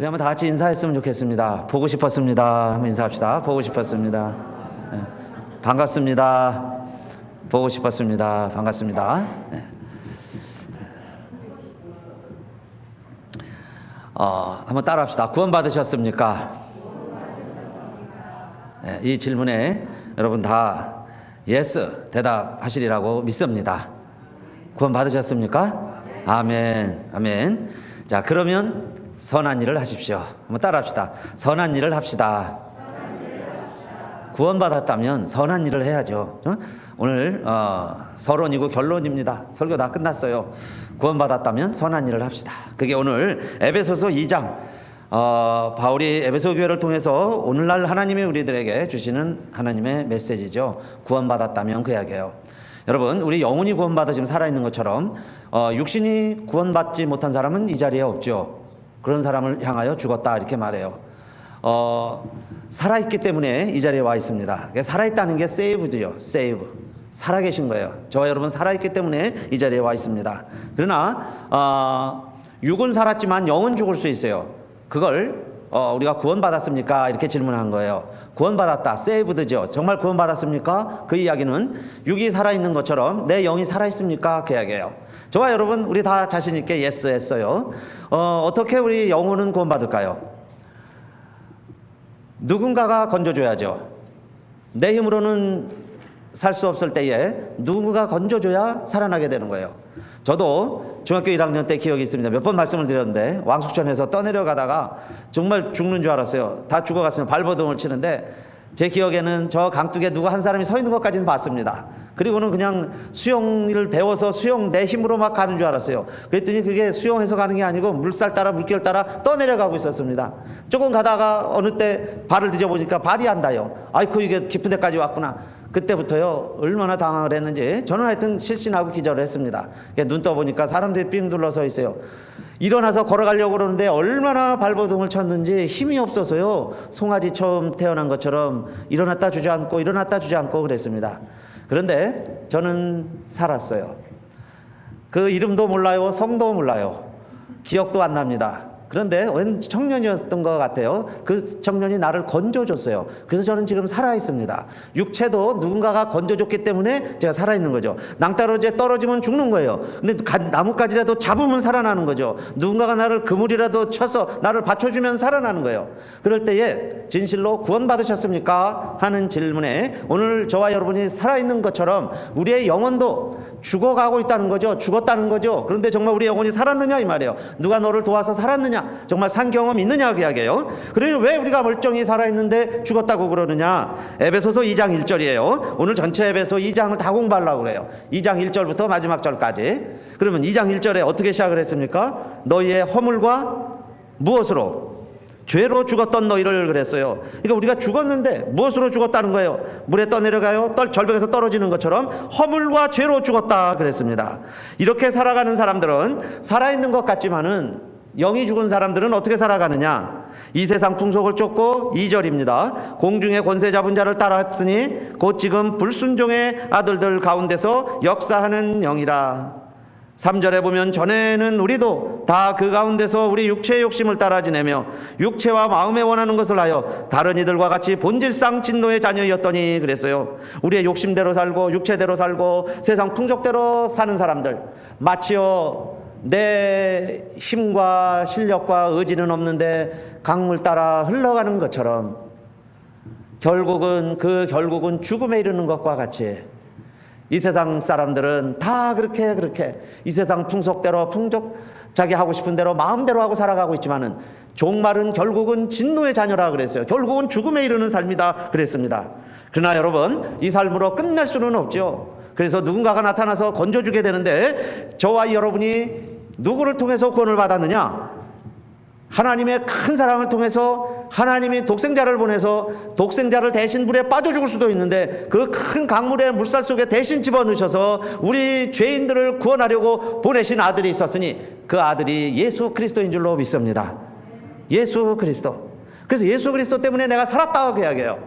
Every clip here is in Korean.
우리 한번 다 같이 인사했으면 좋겠습니다. 보고 싶었습니다. 한번 인사합시다. 보고 싶었습니다. 네. 반갑습니다. 보고 싶었습니다. 반갑습니다. 네. 한번 따라합시다. 구원 받으셨습니까? 네, 이 질문에 여러분 다 예스 대답하시리라고 믿습니다. 구원 받으셨습니까? 아멘. 아멘. 자, 그러면 선한 일을 하십시오. 한번 따라합시다. 선한 일을 합시다. 구원 받았다면 선한 일을 해야죠. 오늘 서론이고 결론입니다. 설교 다 끝났어요. 구원 받았다면 선한 일을 합시다. 그게 오늘 에베소서 2장 바울이 에베소 교회를 통해서 오늘날 하나님이 우리들에게 주시는 하나님의 메시지죠. 구원 받았다면 그 이야기예요. 여러분, 우리 영혼이 구원받아 지금 살아있는 것처럼 육신이 구원받지 못한 사람은 이 자리에 없죠. 그런 사람을 향하여 죽었다 이렇게 말해요. 살아있기 때문에 이 자리에 와 있습니다. 살아있다는 게 세이브죠. 세이브. 살아계신 거예요. 저와 여러분 살아있기 때문에 이 자리에 와 있습니다. 그러나 육은 살았지만 영은 죽을 수 있어요. 그걸 우리가 구원받았습니까? 이렇게 질문한 거예요. 구원받았다. 세이브드죠. 정말 구원받았습니까? 그 이야기는 육이 살아있는 것처럼 내 영이 살아있습니까? 그 이야기예요. 저와 여러분 우리 다 자신 있게 예스 했어요. 어떻게 우리 영혼은 구원받을까요? 누군가가 건져줘야죠. 내 힘으로는 살 수 없을 때에 누군가 건져줘야 살아나게 되는 거예요. 저도 중학교 1학년 때 기억이 있습니다. 몇 번 말씀을 드렸는데 왕숙천에서 떠내려가다가 정말 죽는 줄 알았어요. 다 죽어갔으면 발버둥을 치는데 제 기억에는 저 강둑에 누구 한 사람이 서 있는 것까지는 봤습니다. 그리고는 그냥 수영을 배워서 수영 내 힘으로 막 가는 줄 알았어요. 그랬더니 그게 수영해서 가는 게 아니고 물살 따라 물결 따라 떠내려가고 있었습니다. 조금 가다가 어느 때 발을 뒤져보니까 발이 안 닿아요. 아이고 이게 깊은 데까지 왔구나. 그때부터요 얼마나 당황을 했는지 저는 하여튼 실신하고 기절을 했습니다. 눈 떠보니까 사람들이 삥 둘러서 있어요. 일어나서 걸어가려고 그러는데 얼마나 발버둥을 쳤는지 힘이 없어서요 송아지 처음 태어난 것처럼 일어났다 주저앉고 일어났다 주저앉고 그랬습니다. 그런데 저는 살았어요. 그 이름도 몰라요. 성도 몰라요. 기억도 안 납니다. 그런데 웬 청년이었던 것 같아요. 그 청년이 나를 건져줬어요. 그래서 저는 지금 살아있습니다. 육체도 누군가가 건져줬기 때문에 제가 살아있는 거죠. 낭떠러지에 떨어지면 죽는 거예요. 근데 나뭇가지라도 잡으면 살아나는 거죠. 누군가가 나를 그물이라도 쳐서 나를 받쳐주면 살아나는 거예요. 그럴 때에 진실로 구원받으셨습니까? 하는 질문에 오늘 저와 여러분이 살아있는 것처럼 우리의 영혼도 죽어가고 있다는 거죠. 죽었다는 거죠. 그런데 정말 우리 영혼이 살았느냐 이 말이에요. 누가 너를 도와서 살았느냐? 정말 산 경험 있느냐 그 이야기예요. 그러니 왜 우리가 멀쩡히 살아있는데 죽었다고 그러느냐? 에베소서 2장 1절이에요. 오늘 전체 에베소 2장을 다 공부하려고 그래요. 2장 1절부터 마지막 절까지. 그러면 2장 1절에 어떻게 시작을 했습니까? 너희의 허물과 무엇으로? 죄로 죽었던 너희를 그랬어요. 그러니까 우리가 죽었는데 무엇으로 죽었다는 거예요? 물에 떠내려가요. 절벽에서 떨어지는 것처럼 허물과 죄로 죽었다 그랬습니다. 이렇게 살아가는 사람들은 살아있는 것 같지만은 영이 죽은 사람들은 어떻게 살아가느냐? 이 세상 풍속을 쫓고 2절입니다. 공중의 권세 잡은 자를 따라했으니 곧 지금 불순종의 아들들 가운데서 역사하는 영이라. 3절에 보면 전에는 우리도 다 그 가운데서 우리 육체의 욕심을 따라 지내며 육체와 마음에 원하는 것을 하여 다른 이들과 같이 본질상 진노의 자녀였더니 그랬어요. 우리의 욕심대로 살고 육체대로 살고 세상 풍속대로 사는 사람들 마치요 내 힘과 실력과 의지는 없는데 강물 따라 흘러가는 것처럼 결국은 죽음에 이르는 것과 같이 이 세상 사람들은 다 그렇게 이 세상 풍속대로 자기 하고 싶은 대로 마음대로 하고 살아가고 있지만은 종말은 결국은 진노의 자녀라 그랬어요. 결국은 죽음에 이르는 삶이다 그랬습니다. 그러나 여러분 이 삶으로 끝날 수는 없죠. 그래서 누군가가 나타나서 건져주게 되는데 저와 여러분이 누구를 통해서 구원을 받았느냐? 하나님의 큰 사랑을 통해서 하나님이 독생자를 보내서 독생자를 대신 물에 빠져 죽을 수도 있는데 그 큰 강물의 물살 속에 대신 집어넣으셔서 우리 죄인들을 구원하려고 보내신 아들이 있었으니 그 아들이 예수 그리스도인 줄로 믿습니다. 예수 그리스도. 그래서 예수 그리스도 때문에 내가 살았다고 이야기해요.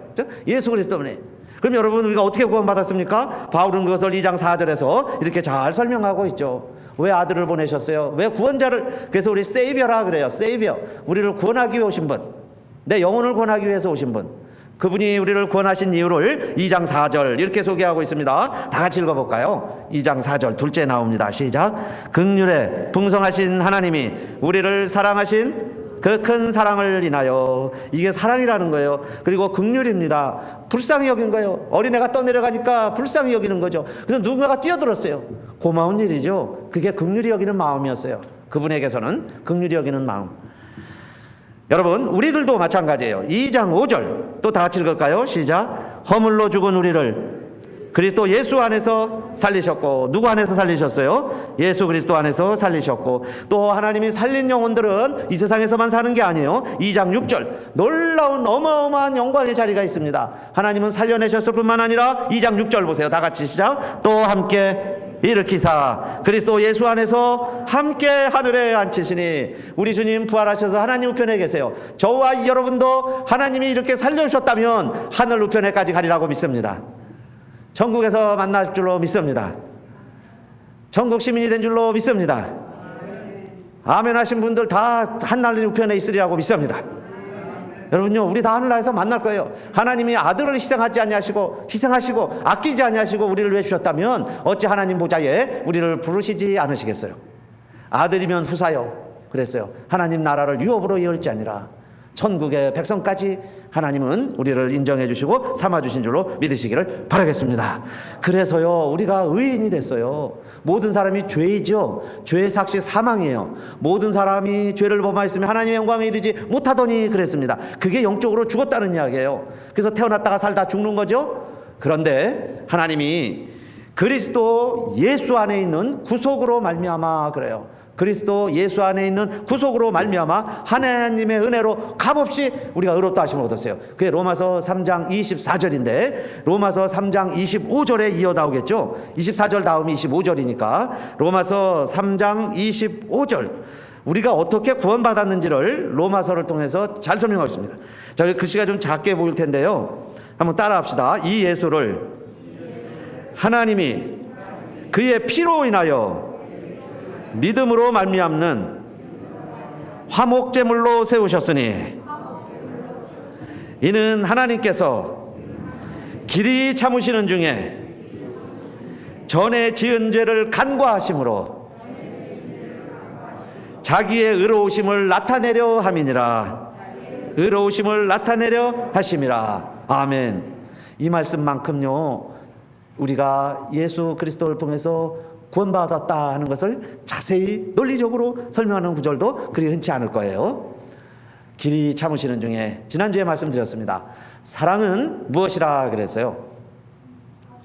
예수 그리스도 때문에. 그럼 여러분 우리가 어떻게 구원받았습니까? 바울은 그것을 2장 4절에서 이렇게 잘 설명하고 있죠. 왜 아들을 보내셨어요? 왜 구원자를, 그래서 우리 세이비어라 그래요. 세이비어, 우리를 구원하기 위해 오신 분, 내 영혼을 구원하기 위해서 오신 분, 그분이 우리를 구원하신 이유를 2장 4절 이렇게 소개하고 있습니다. 다 같이 읽어볼까요? 2장 4절 둘째 나옵니다. 시작. 긍휼에 풍성하신 하나님이 우리를 사랑하신 그 큰 사랑을 인하여, 이게 사랑이라는 거예요. 그리고 긍휼입니다. 불쌍히 여긴 거예요. 어린애가 떠내려가니까 불쌍히 여기는 거죠. 그래서 누군가가 뛰어들었어요. 고마운 일이죠. 그게 긍휼히 여기는 마음이었어요. 그분에게서는 긍휼히 여기는 마음. 여러분, 우리들도 마찬가지예요. 2장 5절 또 다 같이 읽을까요? 시작. 허물로 죽은 우리를 그리스도 예수 안에서 살리셨고, 누구 안에서 살리셨어요? 예수 그리스도 안에서 살리셨고, 또 하나님이 살린 영혼들은 이 세상에서만 사는 게 아니에요. 2장 6절 놀라운 어마어마한 영광의 자리가 있습니다. 하나님은 살려내셨을 뿐만 아니라 2장 6절 보세요. 다 같이 시작. 또 함께 일으키사 그리스도 예수 안에서 함께 하늘에 앉히시니, 우리 주님 부활하셔서 하나님 우편에 계세요. 저와 여러분도 하나님이 이렇게 살려주셨다면 하늘 우편에까지 가리라고 믿습니다. 천국에서 만날 줄로 믿습니다. 천국 시민이 된 줄로 믿습니다. 아멘 하신 분들 다 하늘 우편에 있으리라고 믿습니다. 여러분요, 우리 다 하늘나라에서 만날 거예요. 하나님이 아들을 희생하시고 아끼지 아니하시고 우리를 위해 주셨다면 어찌 하나님 보좌에 우리를 부르시지 않으시겠어요? 아들이면 후사요 그랬어요. 하나님 나라를 유업으로 이을지 아니라 천국의 백성까지 하나님은 우리를 인정해 주시고 삼아 주신 줄로 믿으시기를 바라겠습니다. 그래서요, 우리가 의인이 됐어요. 모든 사람이 죄이죠. 죄의 삭시 사망이에요. 모든 사람이 죄를 범하였으면 하나님의 영광에 이르지 못하더니 그랬습니다. 그게 영적으로 죽었다는 이야기예요. 그래서 태어났다가 살다 죽는 거죠. 그런데 하나님이 그리스도 예수 안에 있는 구속으로 말미암아 그래요. 그리스도 예수 안에 있는 구속으로 말미암아 하나님의 은혜로 값없이 우리가 의롭다 하심을 얻었어요. 그게 로마서 3장 24절인데 로마서 3장 25절에 이어 나오겠죠. 24절 다음이 25절이니까 로마서 3장 25절, 우리가 어떻게 구원받았는지를 로마서를 통해서 잘 설명하고 있습니다. 자, 글씨가 좀 작게 보일 텐데요, 한번 따라 합시다. 이 예수를 하나님이 그의 피로 인하여 믿음으로 말미암는 화목제물로 세우셨으니, 이는 하나님께서 길이 참으시는 중에 전에 지은 죄를 간과하심으로 자기의 의로우심을 나타내려 함이니라. 의로우심을 나타내려 하심이라. 아멘. 이 말씀만큼요, 우리가 예수 그리스도를 통해서 구원받았다 하는 것을 자세히 논리적으로 설명하는 구절도 그리 흔치 않을 거예요. 길이 참으시는 중에, 지난주에 말씀드렸습니다. 사랑은 무엇이라 그랬어요?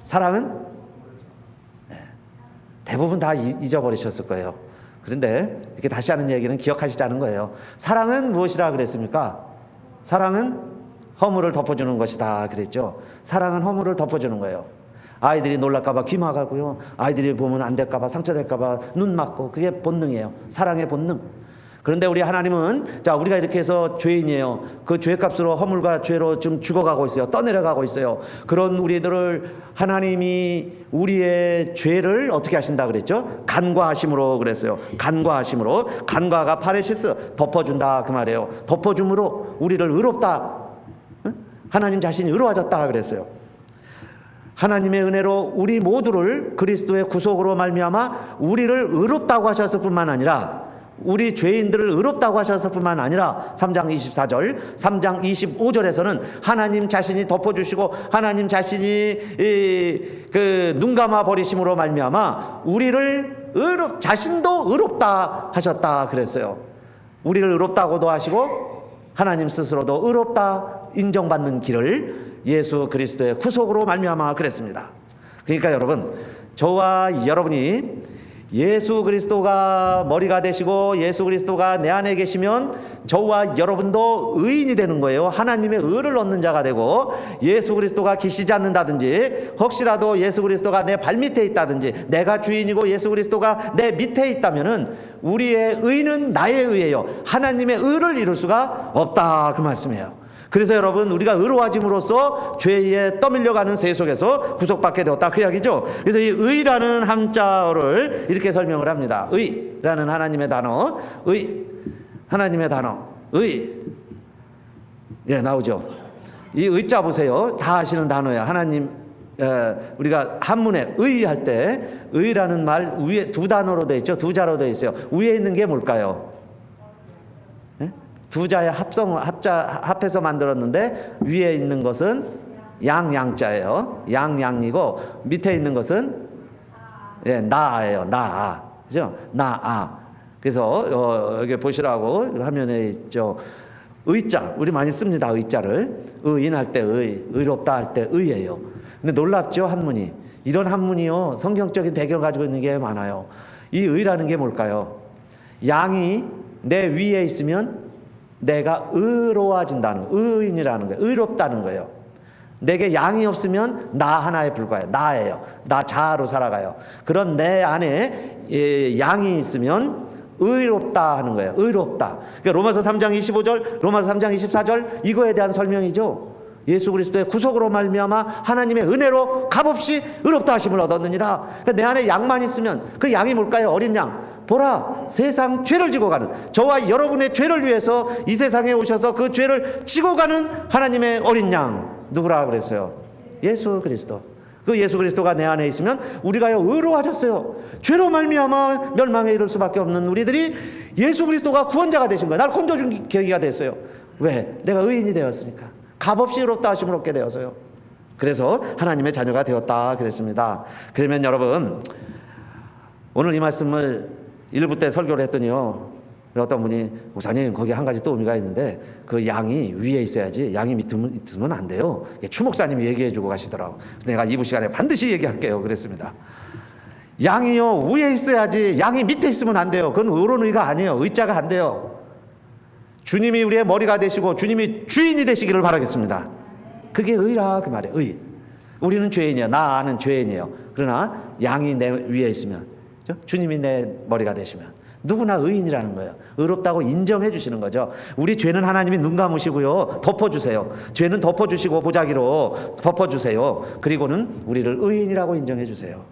사랑은 대부분 다 잊어버리셨을 거예요. 그런데 이렇게 다시 하는 얘기는 기억하시지 않은 거예요. 사랑은 무엇이라 그랬습니까? 사랑은 허물을 덮어주는 것이다 그랬죠. 사랑은 허물을 덮어주는 거예요. 아이들이 놀랄까봐 귀 막하고요, 아이들이 보면 안 될까봐 상처될까봐 눈 막고, 그게 본능이에요. 사랑의 본능. 그런데 우리 하나님은, 자, 우리가 이렇게 해서 죄인이에요. 그 죄값으로 허물과 죄로 좀 죽어가고 있어요. 떠내려가고 있어요. 그런 우리들을 하나님이 우리의 죄를 어떻게 하신다 그랬죠? 간과하심으로 그랬어요. 간과하심으로. 간과가 파레시스, 덮어준다 그 말이에요. 덮어줌으로 우리를 의롭다, 하나님 자신이 의로워졌다 그랬어요. 하나님의 은혜로 우리 모두를 그리스도의 구속으로 말미암아 우리를 의롭다고 하셨을 뿐만 아니라, 우리 죄인들을 의롭다고 하셨을 뿐만 아니라 3장 24절, 3장 25절에서는 하나님 자신이 덮어주시고 하나님 자신이 눈 감아 버리심으로 말미암아 우리를 자신도 의롭다 하셨다 그랬어요. 우리를 의롭다고도 하시고 하나님 스스로도 의롭다 인정받는 길을 예수 그리스도의 구속으로 말미암아 그랬습니다. 그러니까 여러분, 저와 여러분이 예수 그리스도가 머리가 되시고 예수 그리스도가 내 안에 계시면 저와 여러분도 의인이 되는 거예요. 하나님의 의를 얻는 자가 되고, 예수 그리스도가 계시지 않는다든지, 혹시라도 예수 그리스도가 내 발밑에 있다든지, 내가 주인이고 예수 그리스도가 내 밑에 있다면은 우리의 의는 나의 의예요. 하나님의 의를 이룰 수가 없다 그 말씀이에요. 그래서 여러분, 우리가 의로워짐으로써 죄에 떠밀려가는 세 속에서 구속받게 되었다, 그 이야기죠. 그래서 이 의라는 한자어를 이렇게 설명을 합니다. 의라는 하나님의 단어, 하나님의 단어, 예, 나오죠. 이 의자 보세요. 다 아시는 단어야. 하나님, 우리가 한문에 의할 때 의라는 말 위에 두 단어로 되어 있죠. 두 자로 되어 있어요. 위에 있는 게 뭘까요? 두 자의 합해서 만들었는데 위에 있는 것은 양자예요. 양이고 밑에 있는 것은 나예요. 나. 그죠? 그래서 여기 보시라고 화면에 있죠. 의자, 우리 많이 씁니다. 의자를. 의인할 때 의롭다 할 때 의예요. 근데 놀랍죠, 한문이. 이런 한문이요, 성경적인 배경 가지고 있는 게 많아요. 이 의라는 게 뭘까요? 양이 내 위에 있으면 내가 의로워진다는, 의인이라는 거예요. 의롭다는 거예요. 내게 양이 없으면 나 하나에 불과해요. 나예요. 나 자아로 살아가요. 그런 내 안에 양이 있으면 의롭다 하는 거예요. 의롭다. 그러니까 로마서 3장 25절, 로마서 3장 24절, 이거에 대한 설명이죠. 예수 그리스도의 구속으로 말미암아 하나님의 은혜로 값없이 의롭다 하심을 얻었느니라. 그러니까 내 안에 양만 있으면, 그 양이 뭘까요? 어린 양. 보라, 세상 죄를 지고 가는, 저와 여러분의 죄를 위해서 이 세상에 오셔서 그 죄를 지고 가는 하나님의 어린 양, 누구라 그랬어요? 예수 그리스도. 그 예수 그리스도가 내 안에 있으면 우리가요 의로워졌어요. 죄로 말미암아 멸망에 이를 수밖에 없는 우리들이 예수 그리스도가 구원자가 되신 거예요. 날 건져준 계기가 됐어요. 왜? 내가 의인이 되었으니까. 값없이 의롭다 하심을 얻게 되어서요. 그래서 하나님의 자녀가 되었다 그랬습니다. 그러면 여러분, 오늘 이 말씀을 1부 때 설교를 했더니요, 어떤 분이, 목사님 거기 한 가지 또 의미가 있는데 그 양이 위에 있어야지 양이 밑에 있으면 안 돼요. 추 목사님이 얘기해 주고 가시더라고. 그래서 내가 2부 시간에 반드시 얘기할게요 그랬습니다. 양이요 위에 있어야지 양이 밑에 있으면 안 돼요. 그건 의로운 의가 아니에요. 의자가 안 돼요. 주님이 우리의 머리가 되시고 주님이 주인이 되시기를 바라겠습니다. 그게 의라 그 말이에요. 의. 우리는 죄인이에요. 나는 죄인이에요. 그러나 양이 내 위에 있으면, 주님이 내 머리가 되시면 누구나 의인이라는 거예요. 의롭다고 인정해 주시는 거죠. 우리 죄는 하나님이 눈 감으시고요, 덮어주세요. 죄는 덮어주시고 보자기로 덮어주세요. 그리고는 우리를 의인이라고 인정해 주세요.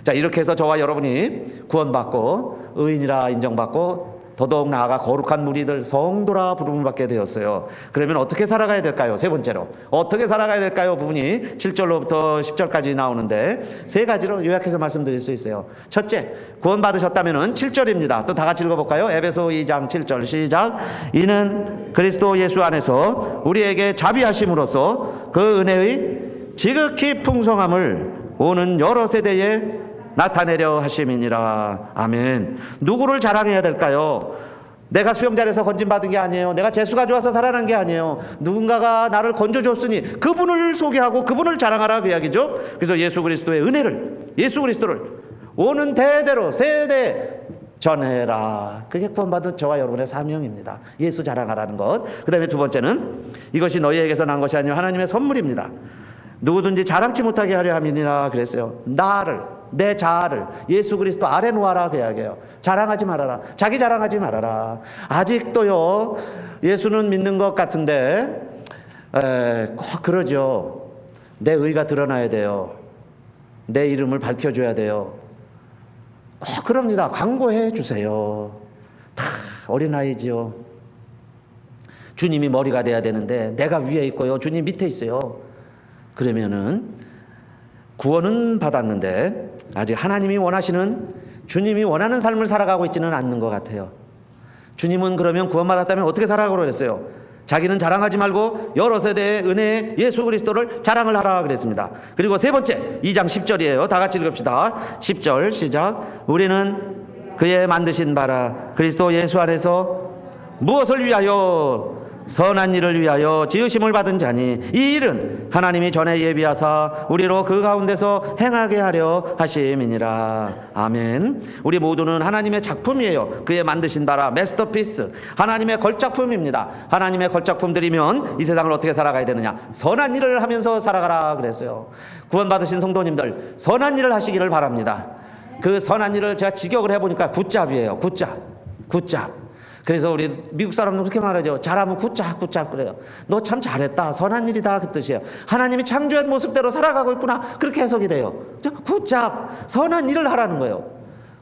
자, 이렇게 해서 저와 여러분이 구원받고 의인이라 인정받고 더더욱 나아가 거룩한 무리들, 성도라 부름을 받게 되었어요. 그러면 어떻게 살아가야 될까요? 세 번째로 어떻게 살아가야 될까요? 부분이 7절로부터 10절까지 나오는데 세 가지로 요약해서 말씀드릴 수 있어요. 첫째, 구원받으셨다면 7절입니다. 또 다 같이 읽어볼까요? 에베소 2장 7절 시작. 이는 그리스도 예수 안에서 우리에게 자비하심으로써 그 은혜의 지극히 풍성함을 오는 여러 세대에 나타내려 하심이니라. 아멘. 누구를 자랑해야 될까요? 내가 수영자리에서 건진받은 게 아니에요. 내가 재수가 좋아서 살아난 게 아니에요. 누군가가 나를 건져줬으니 그분을 소개하고 그분을 자랑하라, 그 이야기죠. 그래서 예수 그리스도의 은혜를, 예수 그리스도를 오는 대대로 세대 전해라. 그게 구원받은 저와 여러분의 사명입니다. 예수 자랑하라는 것. 그 다음에 두 번째는 이것이 너희에게서 난 것이 아니요 하나님의 선물입니다. 누구든지 자랑치 못하게 하려 함이니라 그랬어요. 나를, 내 자아를 예수 그리스도 아래 놓아라, 그 이야기예요. 자랑하지 말아라. 자기 자랑하지 말아라. 아직도요 예수는 믿는 것 같은데 꼭 그러죠. 내 의가 드러나야 돼요. 내 이름을 밝혀줘야 돼요. 꼭 그럽니다. 광고해 주세요. 다 어린아이지요. 주님이 머리가 돼야 되는데 내가 위에 있고요, 주님 밑에 있어요. 그러면은 구원은 받았는데 아직 하나님이 원하시는, 주님이 원하는 삶을 살아가고 있지는 않는 것 같아요. 주님은 그러면 구원받았다면 어떻게 살아가라고 그랬어요? 자기는 자랑하지 말고 여러 세대의 은혜의 예수 그리스도를 자랑을 하라 그랬습니다. 그리고 세 번째 2장 10절이에요. 다 같이 읽읍시다. 10절 시작. 우리는 그의 만드신 바라 그리스도 예수 안에서 무엇을 위하여, 선한 일을 위하여 지으심을 받은 자니 이 일은 하나님이 전에 예비하사 우리로 그 가운데서 행하게 하려 하심이니라. 아멘. 우리 모두는 하나님의 작품이에요. 그의 만드신 바라, 마스터피스, 하나님의 걸작품입니다. 하나님의 걸작품들이면 이 세상을 어떻게 살아가야 되느냐? 선한 일을 하면서 살아가라 그랬어요. 구원받으신 성도님들, 선한 일을 하시기를 바랍니다. 그 선한 일을 제가 직역을 해보니까 굿잡이에요. 굿잡. 그래서 우리 미국 사람들 그렇게 말하죠. 잘하면 굿잡 그래요. 너 참 잘했다, 선한 일이다, 그 뜻이에요. 하나님이 창조한 모습대로 살아가고 있구나, 그렇게 해석이 돼요. 굿잡, 선한 일을 하라는 거예요.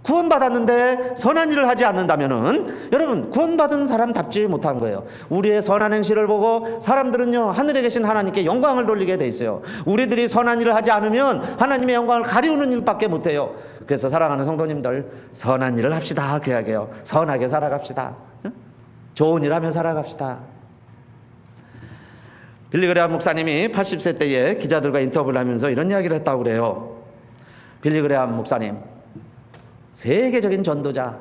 구원받았는데 선한 일을 하지 않는다면은 여러분 구원받은 사람답지 못한 거예요. 우리의 선한 행실을 보고 사람들은요 하늘에 계신 하나님께 영광을 돌리게 돼 있어요. 우리들이 선한 일을 하지 않으면 하나님의 영광을 가리우는 일밖에 못해요. 그래서 사랑하는 성도님들, 선한 일을 합시다. 그 이야기예요. 선하게 살아갑시다. 좋은 일 하며 살아갑시다. 빌리그레암 목사님이 80세 때에 기자들과 인터뷰를 하면서 이런 이야기를 했다고 그래요. 빌리그레암 목사님, 세계적인 전도자,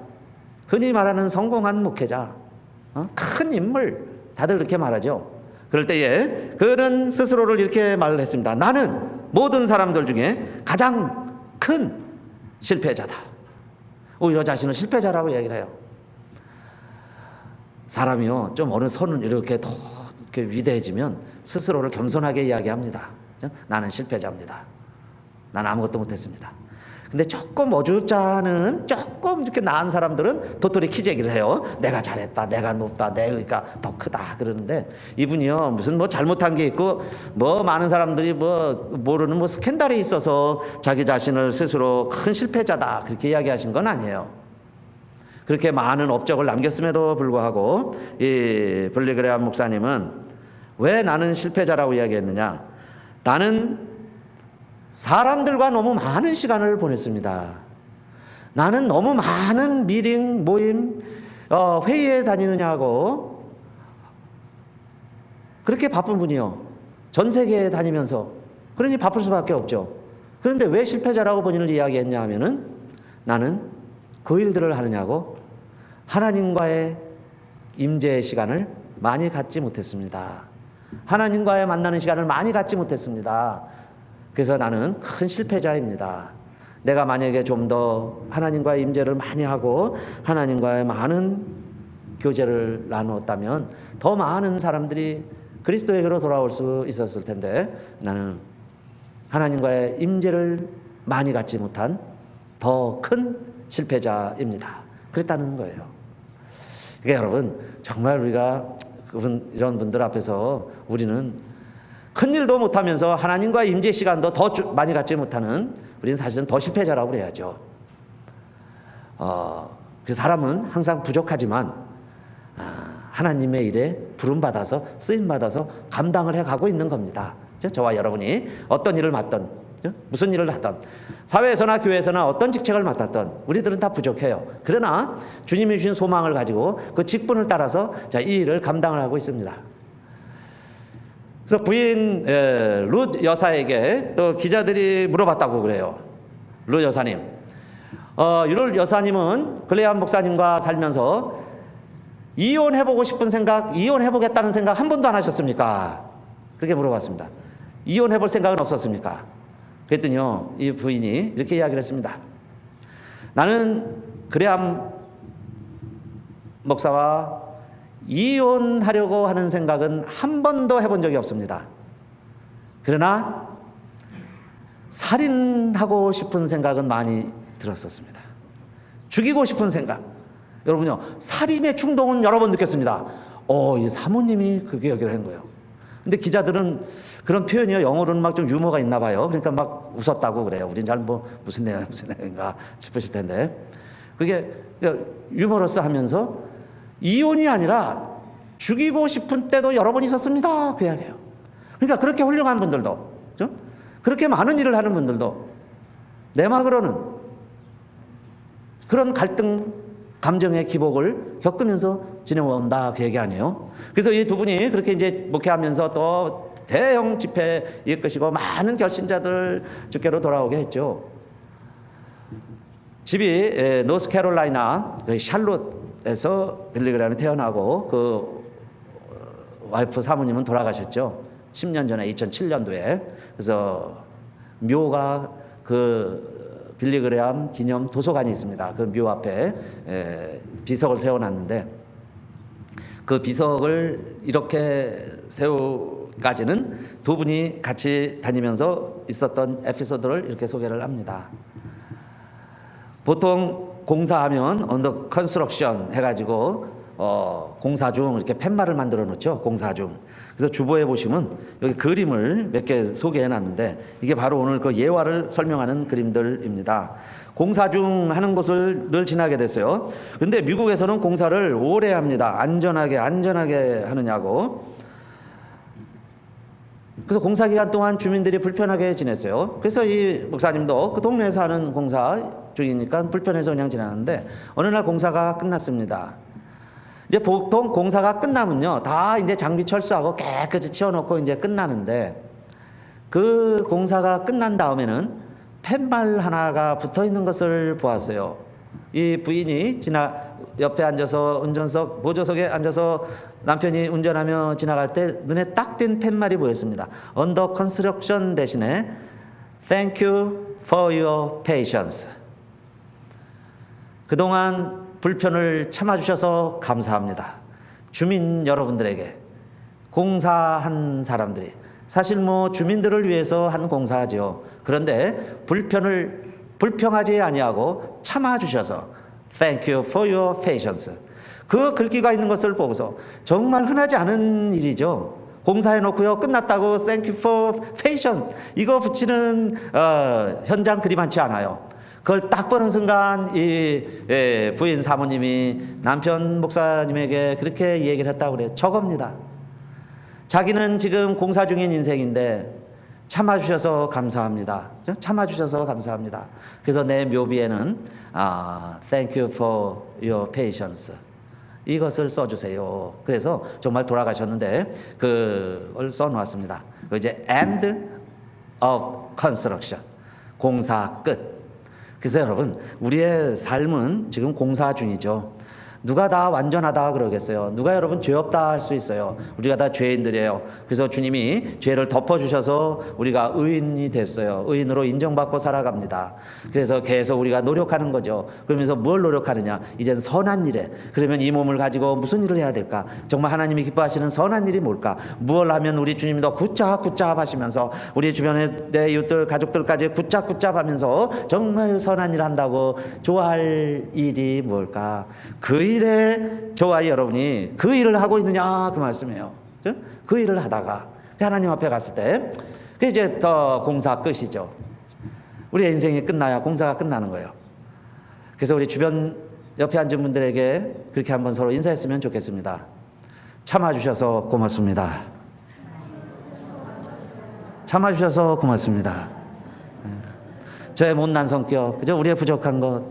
흔히 말하는 성공한 목회자, 큰 인물, 다들 그렇게 말하죠. 그럴 때에 그는 스스로를 이렇게 말을 했습니다. 나는 모든 사람들 중에 가장 큰 실패자다. 오히려 자신은 실패자라고 얘기를 해요. 사람이요 좀 어느 선을 이렇게 더 이렇게 위대해지면 스스로를 겸손하게 이야기합니다. 나는 실패자입니다. 나는 아무것도 못했습니다. 근데 조금 어줍잖은 조금 이렇게 나은 사람들은 도토리 키재기를 해요. 내가 잘했다, 내가 높다, 내 의가 더 크다 그러는데, 이분이요 무슨 뭐 잘못한 게 있고 뭐 많은 사람들이 뭐 모르는 뭐 스캔들이 있어서 자기 자신을 스스로 큰 실패자다 그렇게 이야기하신 건 아니에요. 그렇게 많은 업적을 남겼음에도 불구하고 이 빌리그레암 목사님은 왜 나는 실패자라고 이야기했느냐? 나는 사람들과 너무 많은 시간을 보냈습니다. 나는 너무 많은 미팅, 모임, 회의에 다니느냐고 그렇게 바쁜 분이요. 전 세계에 다니면서 그러니 바쁠 수밖에 없죠. 그런데 왜 실패자라고 본인을 이야기했냐 하면은 나는 그 일들을 하느냐고 하나님과의 임재의 시간을 많이 갖지 못했습니다. 하나님과의 만나는 시간을 많이 갖지 못했습니다. 그래서 나는 큰 실패자입니다. 내가 만약에 좀 더 하나님과의 임재를 많이 하고 하나님과의 많은 교제를 나누었다면 더 많은 사람들이 그리스도에게로 돌아올 수 있었을 텐데 나는 하나님과의 임재를 많이 갖지 못한 더 큰 실패자입니다. 그랬다는 거예요. 그러니까 여러분 정말 우리가 이런 분들 앞에서 우리는 큰 일도 못하면서 하나님과의 임재 시간도 더 많이 갖지 못하는 우리는 사실은 더 실패자라고 그래야죠. 그 사람은 항상 부족하지만 하나님의 일에 부름받아서 쓰임받아서 감당을 해가고 있는 겁니다. 저와 여러분이 어떤 일을 맡던 무슨 일을 하던 사회에서나 교회에서나 어떤 직책을 맡았던 우리들은 다 부족해요. 그러나 주님이 주신 소망을 가지고 그 직분을 따라서 이 일을 감당을 하고 있습니다. 그래서 부인 룻 여사에게 또 기자들이 물어봤다고 그래요. 룻 여사님, 룻 여사님은 글레암 목사님과 살면서 이혼해보고 싶은 생각, 이혼해보겠다는 생각 한 번도 안 하셨습니까? 그렇게 물어봤습니다. 이혼해볼 생각은 없었습니까? 그랬더니요 이 부인이 이렇게 이야기를 했습니다. 나는 글레암 목사와 이혼하려고 하는 생각은 한 번도 해본 적이 없습니다. 그러나 살인하고 싶은 생각은 많이 들었었습니다. 죽이고 싶은 생각. 여러분요 살인의 충동은 여러 번 느꼈습니다. 이 사모님이 그게 얘기를 한 거예요. 근데 기자들은 그런 표현이요 영어로는 막 좀 유머가 있나 봐요. 그러니까 막 웃었다고 그래요. 우린 잘 뭐 무슨 내용인가 싶으실 텐데 그게 유머러스 하면서 이혼이 아니라 죽이고 싶은 때도 여러 번 있었습니다. 그 이야기예요. 그러니까 그렇게 훌륭한 분들도 그렇게 많은 일을 하는 분들도 내막으로는 그런 갈등 감정의 기복을 겪으면서 지내온다 그 얘기 아니에요. 그래서 이 두 분이 그렇게 이제 목회하면서 또 대형 집회 이끄시고 많은 결신자들 주께로 돌아오게 했죠. 집이 노스캐롤라이나 샬롯에서 빌리그레암이 태어나고 그 와이프 사모님은 돌아가셨죠. 10년 전에 2007년도에. 그래서 묘가 그 빌리그레암 기념 도서관이 있습니다. 그 묘 앞에 비석을 세워놨는데 그 비석을 이렇게 세우기까지는 두 분이 같이 다니면서 있었던 에피소드를 이렇게 소개를 합니다. 보통 공사하면 언더 컨스트럭션 해가지고 공사 중 이렇게 팻말을 만들어 놓죠. 공사 중. 그래서 주보에 보시면 여기 그림을 몇 개 소개해 놨는데 이게 바로 오늘 그 예화를 설명하는 그림들입니다. 공사 중 하는 곳을 늘 지나게 됐어요. 근데 미국에서는 공사를 오래 합니다. 안전하게 하느냐고. 그래서 공사 기간 동안 주민들이 불편하게 지냈어요. 그래서 이 목사님도 그 동네에서 하는 공사 중이니까 불편해서 그냥 지나는데 어느 날 공사가 끝났습니다. 이제 보통 공사가 끝나면요, 다 이제 장비 철수하고 깨끗이 치워놓고 이제 끝나는데 그 공사가 끝난 다음에는 팻말 하나가 붙어 있는 것을 보았어요. 이 부인이 옆에 앉아서 운전석 보조석에 앉아서 남편이 운전하며 지나갈 때 눈에 딱 띈 팻말이 보였습니다. Under construction 대신에 Thank you for your patience. 그동안 불편을 참아주셔서 감사합니다. 주민 여러분들에게, 공사한 사람들이 사실 주민들을 위해서 한 공사죠. 그런데 불평하지 아니하고 참아주셔서 Thank you for your patience. 그 글귀가 있는 것을 보고서 정말 흔하지 않은 일이죠. 공사해놓고요, 끝났다고 Thank you for patience 이거 붙이는 현장 그리 많지 않아요. 그걸 딱 보는 순간 이 부인 사모님이 남편 목사님에게 그렇게 얘기를 했다고 그래요. 저겁니다. 자기는 지금 공사 중인 인생인데 참아주셔서 감사합니다. 참아주셔서 감사합니다. 그래서 내 묘비에는 Thank you for your patience 이것을 써주세요. 그래서 정말 돌아가셨는데 그걸 써놓았습니다. 이제 End of construction, 공사 끝. 그래서 여러분, 우리의 삶은 지금 공사 중이죠. 누가 다 완전하다 그러겠어요? 누가 여러분 죄 없다 할 수 있어요? 우리가 다 죄인들이에요. 그래서 주님이 죄를 덮어주셔서 우리가 의인이 됐어요. 의인으로 인정받고 살아갑니다. 그래서 계속 우리가 노력하는 거죠. 그러면서 뭘 노력하느냐? 이젠 선한 일에. 그러면 이 몸을 가지고 무슨 일을 해야 될까? 정말 하나님이 기뻐하시는 선한 일이 뭘까? 무엇을 하면 우리 주님이 더 굿잡 하시면서 우리 주변의 내 이웃들 가족들까지 굿잡 하면서 정말 선한 일을 한다고 좋아할 일이 뭘까? 그 일에 저와 여러분이 그 일을 하고 있느냐 그 말씀이에요. 그 일을 하다가 하나님 앞에 갔을 때 그 이제 더 공사 끝이죠. 우리의 인생이 끝나야 공사가 끝나는 거예요. 그래서 우리 주변 옆에 앉은 분들에게 그렇게 한번 서로 인사했으면 좋겠습니다. 참아주셔서 고맙습니다. 참아주셔서 고맙습니다. 저의 못난 성격, 그죠? 우리의 부족한 것,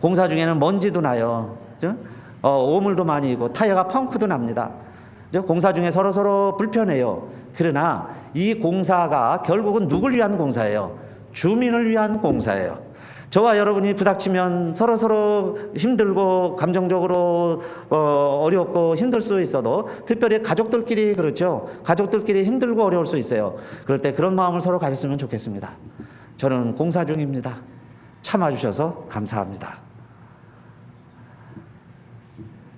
공사 중에는 먼지도 나요. 그죠? 오물도 많이 있고 타이어가 펑크도 납니다. 공사 중에 서로 불편해요. 그러나 이 공사가 결국은 누굴 위한 공사예요? 주민을 위한 공사예요. 저와 여러분이 부닥치면 서로 힘들고 감정적으로 어렵고 힘들 수 있어도 특별히 가족들끼리 그렇죠. 가족들끼리 힘들고 어려울 수 있어요. 그럴 때 그런 마음을 서로 가졌으면 좋겠습니다. 저는 공사 중입니다. 참아주셔서 감사합니다.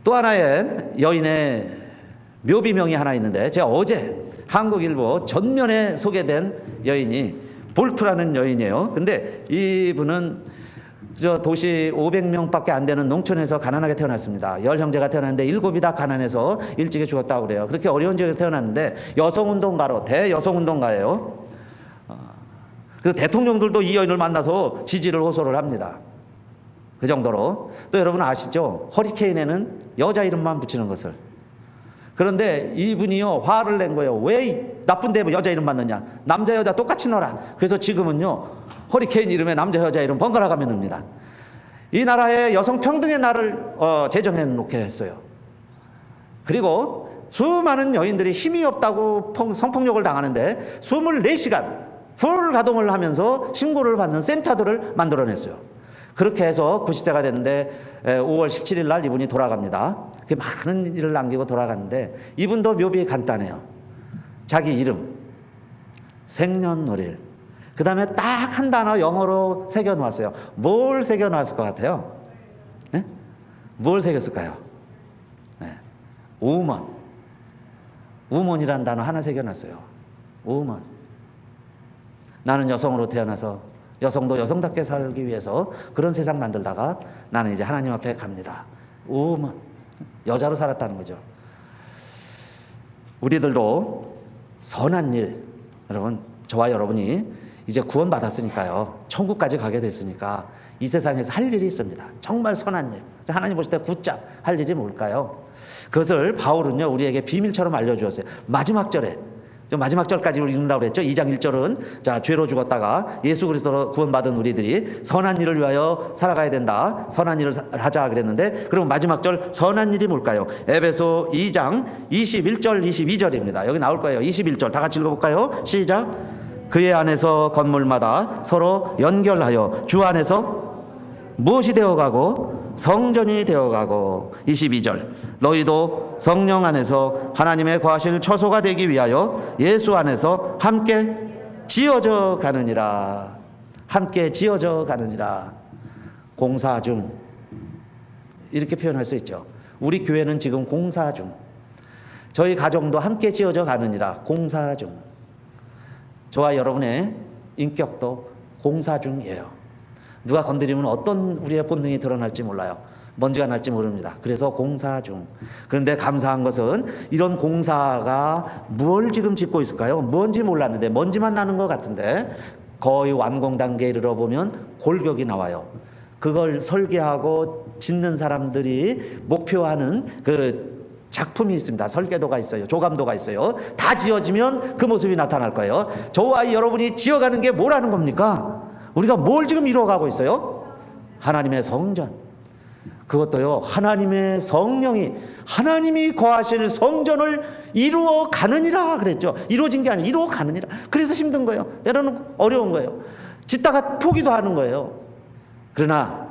또 하나의 여인의 묘비명이 하나 있는데 제가 어제 한국일보 전면에 소개된 여인이 볼트라는 여인이에요. 근데 이분은 저 도시 500명밖에 안 되는 농촌에서 가난하게 태어났습니다. 10형제가 태어났는데 7이 다 가난해서 일찍이 죽었다고 그래요. 그렇게 어려운 지역에서 태어났는데 여성운동가로 대여성운동가예요. 그래서 대통령들도 이 여인을 만나서 지지를 호소를 합니다. 그 정도로. 또 여러분 아시죠? 허리케인에는 여자 이름만 붙이는 것을. 그런데 이분이요 화를 낸 거예요. 왜 나쁜 데 여자 이름만 넣냐? 남자 여자 똑같이 넣어라. 그래서 지금은요 허리케인 이름에 남자 여자 이름 번갈아 가며 넣습니다. 이 나라의 여성 평등의 날을 제정해 놓게 했어요. 그리고 수많은 여인들이 힘이 없다고 성폭력을 당하는데 24시간 풀 가동을 하면서 신고를 받는 센터들을 만들어냈어요. 그렇게 해서 90세가 됐는데 5월 17일 날 이분이 돌아갑니다. 많은 일을 남기고 돌아갔는데 이분도 묘비 간단해요. 자기 이름, 생년월일, 그 다음에 딱 한 단어 영어로 새겨놓았어요. 뭘 새겨놓았을 것 같아요? 네? 뭘 새겼을까요? 네. 우먼. 우먼이라는 단어 하나 새겨놨어요. 우먼. 나는 여성으로 태어나서 여성도 여성답게 살기 위해서 그런 세상 만들다가 나는 이제 하나님 앞에 갑니다. 우먼. 여자로 살았다는 거죠. 우리들도 선한 일, 여러분, 저와 여러분이 이제 구원받았으니까요, 천국까지 가게 됐으니까 이 세상에서 할 일이 있습니다. 정말 선한 일, 하나님 보실 때 굳자 할 일이 뭘까요? 그것을 바울은요 우리에게 비밀처럼 알려주었어요. 마지막 절에, 마지막 절까지 우리 읽는다고 그랬죠. 2장 1절은 자, 죄로 죽었다가 예수 그리스도로 구원받은 우리들이 선한 일을 위하여 살아가야 된다, 선한 일을 하자 그랬는데, 그럼 마지막 절 선한 일이 뭘까요? 에베소 2장 21절 22절입니다. 여기 나올 거예요. 21절 다 같이 읽어볼까요? 시작. 그의 안에서 건물마다 서로 연결하여 주 안에서 무엇이 되어가고 성전이 되어가고. 22절 너희도 성령 안에서 하나님의 거하실 처소가 되기 위하여 예수 안에서 함께 지어져 가느니라. 함께 지어져 가느니라. 공사 중, 이렇게 표현할 수 있죠. 우리 교회는 지금 공사 중, 저희 가정도 함께 지어져 가느니라. 공사 중. 저와 여러분의 인격도 공사 중이에요. 누가 건드리면 어떤 우리의 본능이 드러날지 몰라요. 먼지가 날지 모릅니다. 그래서 공사 중. 그런데 감사한 것은 이런 공사가 뭘 지금 짓고 있을까요? 뭔지 몰랐는데 먼지만 나는 것 같은데 거의 완공 단계에 이르러 보면 골격이 나와요. 그걸 설계하고 짓는 사람들이 목표하는 그 작품이 있습니다. 설계도가 있어요. 조감도가 있어요. 다 지어지면 그 모습이 나타날 거예요. 저와 여러분이 지어가는 게 뭐라는 겁니까? 우리가 뭘 지금 이루어가고 있어요? 하나님의 성전. 그것도요, 하나님의 성령이, 하나님이 거하실 성전을 이루어 가느니라 그랬죠. 이루어진 게 아니라 이루어 가느니라. 그래서 힘든 거예요. 때로는 어려운 거예요. 짓다가 포기도 하는 거예요. 그러나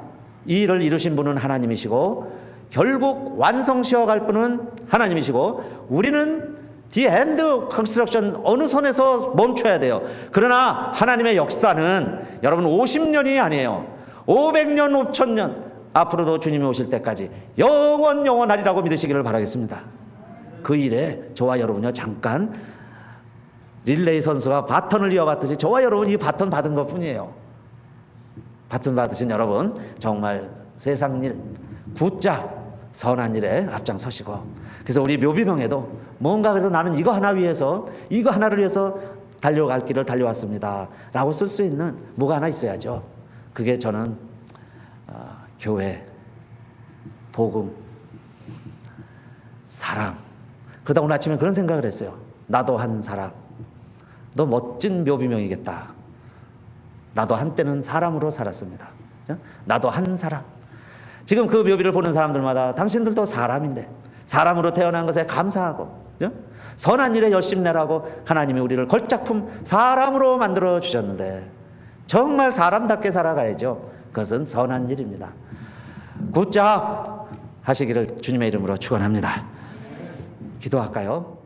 이 일을 이루신 분은 하나님이시고 결국 완성시켜 갈 분은 하나님이시고, 우리는 The end construction, 어느 선에서 멈춰야 돼요. 그러나 하나님의 역사는 여러분 50년이 아니에요. 500년, 5000년, 앞으로도 주님이 오실 때까지 영원하리라고 믿으시기를 바라겠습니다. 그 일에 저와 여러분요, 잠깐 릴레이 선수가 바톤을 이어받듯이 저와 여러분이 바톤 받은 것 뿐이에요. 바톤 받으신 여러분, 정말 세상 일, 굳자 선한 일에 앞장서시고, 그래서 우리 묘비명에도 뭔가 그래도 나는 이거 하나 위해서, 이거 하나를 위해서 달려갈 길을 달려왔습니다 라고 쓸 수 있는 뭐가 하나 있어야죠. 그게 저는 교회, 복음, 사람. 그러다 오늘 아침에 그런 생각을 했어요. 나도 한 사람. 너 멋진 묘비명이겠다. 나도 한때는 사람으로 살았습니다. 나도 한 사람. 지금 그 묘비를 보는 사람들마다 당신들도 사람인데 사람으로 태어난 것에 감사하고, 그죠? 선한 일에 열심내라고 하나님이 우리를 걸작품 사람으로 만들어 주셨는데 정말 사람답게 살아가야죠. 그것은 선한 일입니다. 굿잡 하시기를 주님의 이름으로 축원합니다. 기도할까요?